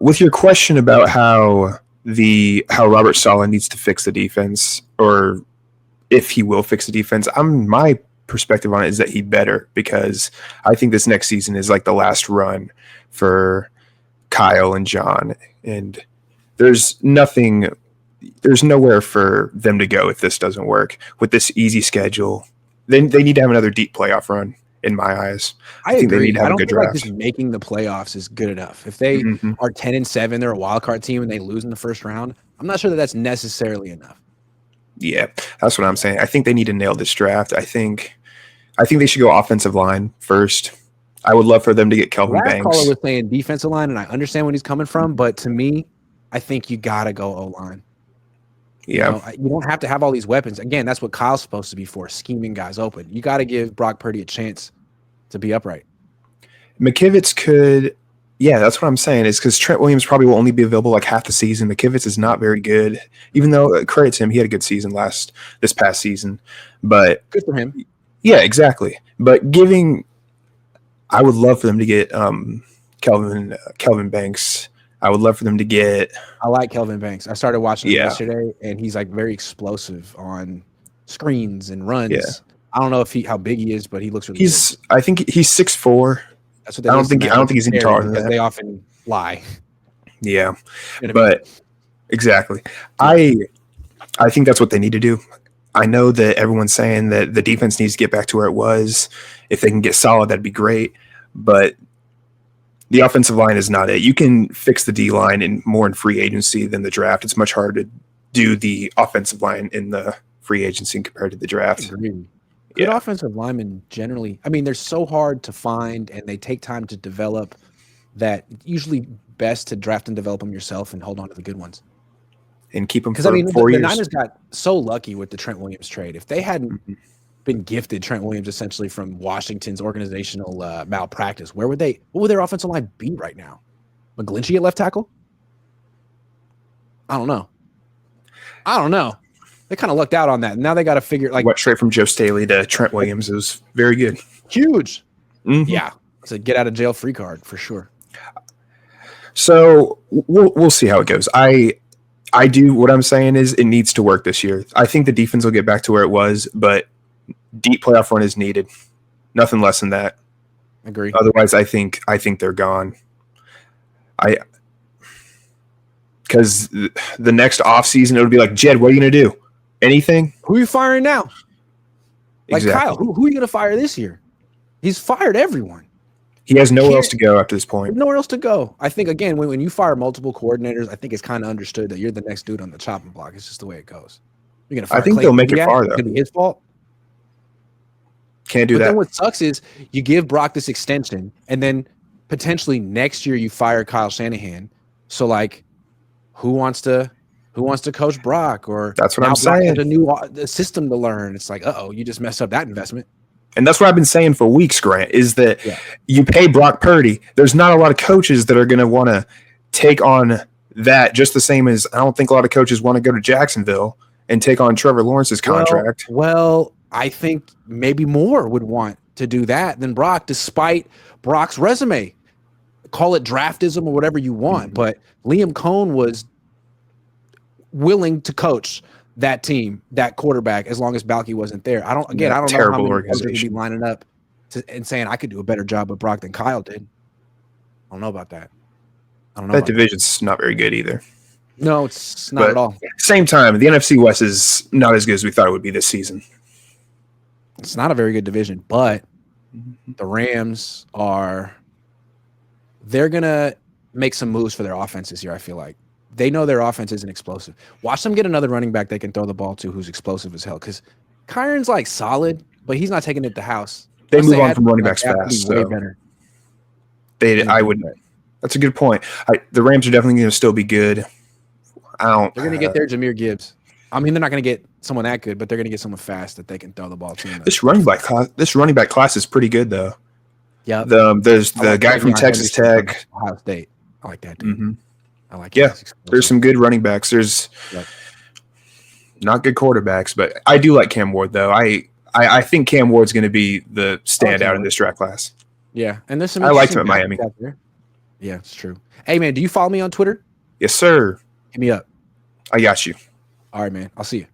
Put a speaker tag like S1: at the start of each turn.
S1: with your question about how Robert Saleh needs to fix the defense, or if he will fix the defense, my perspective on it is that he better, because I think this next season is like the last run for Kyle and John, and there's nowhere for them to go if this doesn't work with this easy schedule. They need to have another deep playoff run in my eyes.
S2: I
S1: think
S2: agree.
S1: they need to have
S2: I
S1: a
S2: don't
S1: good
S2: think
S1: draft.
S2: like just making the playoffs is good enough. If they are 10-7, they're a wild card team and they lose in the first round, I'm not sure that that's necessarily enough.
S1: Yeah, that's what I'm saying. I think they need to nail this draft. I think they should go offensive line first. I would love for them to get Kelvin Banks.
S2: Caller was saying defensive line, and I understand where he's coming from, but to me, I think you got to go O-line.
S1: Yeah.
S2: You don't have to have all these weapons. Again, that's what Kyle's supposed to be for, scheming guys open. You got to give Brock Purdy a chance to be upright.
S1: McKivitz could, yeah, that's what I'm saying, is because Trent Williams probably will only be available like half the season. McKivitz is not very good, even though, credit to him, he had a good season this past season. But
S2: good for him.
S1: Yeah, exactly. But I would love for them to get Kelvin Banks. I would love for them to get.
S2: I like Kelvin Banks. I started watching him yesterday, and he's like very explosive on screens and runs.
S1: Yeah.
S2: I don't know how big he is, but he looks really good.
S1: I think he's 6'4".
S2: That's what
S1: I don't think he's any taller than that.
S2: They often lie.
S1: Yeah, but exactly. I think that's what they need to do. I know that everyone's saying that the defense needs to get back to where it was. If they can get solid, that'd be great. But the offensive line is not it. You can fix the D line more in free agency than the draft. It's much harder to do the offensive line in the free agency compared to the draft.
S2: Good offensive linemen generally, I mean, they're so hard to find and they take time to develop that usually best to draft and develop them yourself and hold on to the good ones.
S1: And keep them for 4 years.
S2: The Niners got so lucky with the Trent Williams trade. If they hadn't been gifted Trent Williams essentially from Washington's organizational malpractice, what would their offensive line be right now? McGlinchey at left tackle? I don't know. They kind of lucked out on that. Now they got to figure
S1: what straight from Joe Staley to Trent Williams is very good.
S2: Huge. Yeah. It's a get out of jail free card for sure.
S1: So we'll see how it goes. What I'm saying is it needs to work this year. I think the defense will get back to where it was, but deep playoff run is needed. Nothing less than that.
S2: Agree.
S1: Otherwise, I think they're gone. Because the next offseason, it'll be like, Jed, what are you going to do? Anything?
S2: Who are you firing now? Like
S1: exactly.
S2: Kyle, who are you going to fire this year? He's fired everyone.
S1: He has nowhere else to go after this point.
S2: Nowhere else to go. I think, again, when you fire multiple coordinators, I think it's kind of understood that you're the next dude on the chopping block. It's just the way it goes. You're going to fire
S1: I think
S2: Clayton
S1: they'll make it far, though.
S2: It's his fault.
S1: Can't do that.
S2: Then what sucks is you give Brock this extension, and then potentially next year you fire Kyle Shanahan. So, like, who wants to coach Brock? Or
S1: that's what I'm saying.
S2: A new system to learn. It's like, you just messed up that investment.
S1: And that's what I've been saying for weeks, Grant, is that you pay Brock Purdy. There's not a lot of coaches that are going to want to take on that, just the same as I don't think a lot of coaches want to go to Jacksonville and take on Trevor Lawrence's contract.
S2: Well, I think maybe more would want to do that than Brock, despite Brock's resume. Call it draftism or whatever you want, but Liam Cohn was willing to coach that team, that quarterback, as long as Balky wasn't there. I don't know how many coaches would be lining up and saying I could do a better job with Brock than Kyle did. I don't know about that.
S1: That division's not very good either.
S2: No, it's not at all.
S1: Same time, the NFC West is not as good as we thought it would be this season.
S2: It's not a very good division, but the Rams they're going to make some moves for their offense this year, I feel like. They know their offense isn't explosive. Watch them get another running back they can throw the ball to who's explosive as hell. Because Kyron's like solid, but he's not taking it to the house.
S1: They move on from running backs fast.
S2: Way better.
S1: That's a good point. The Rams are definitely going to still be good.
S2: They're going to get their Jahmyr Gibbs. I mean, they're not going to get someone that good, but they're going to get someone fast that they can throw the ball to.
S1: This running back class is pretty good, though.
S2: Yeah.
S1: There's the guy from Texas Tech.
S2: Ohio State. I like that, dude.
S1: Mm-hmm.
S2: I like
S1: it. Yeah, there's some good running backs. There's not good quarterbacks, but I do like Cam Ward, though. I think Cam Ward's going to be the standout in this draft class.
S2: Yeah, and there's some.
S1: I liked him at Miami.
S2: Yeah, it's true. Hey, man, do you follow me on Twitter?
S1: Yes, sir.
S2: Hit me up.
S1: I got you.
S2: All right, man. I'll see you.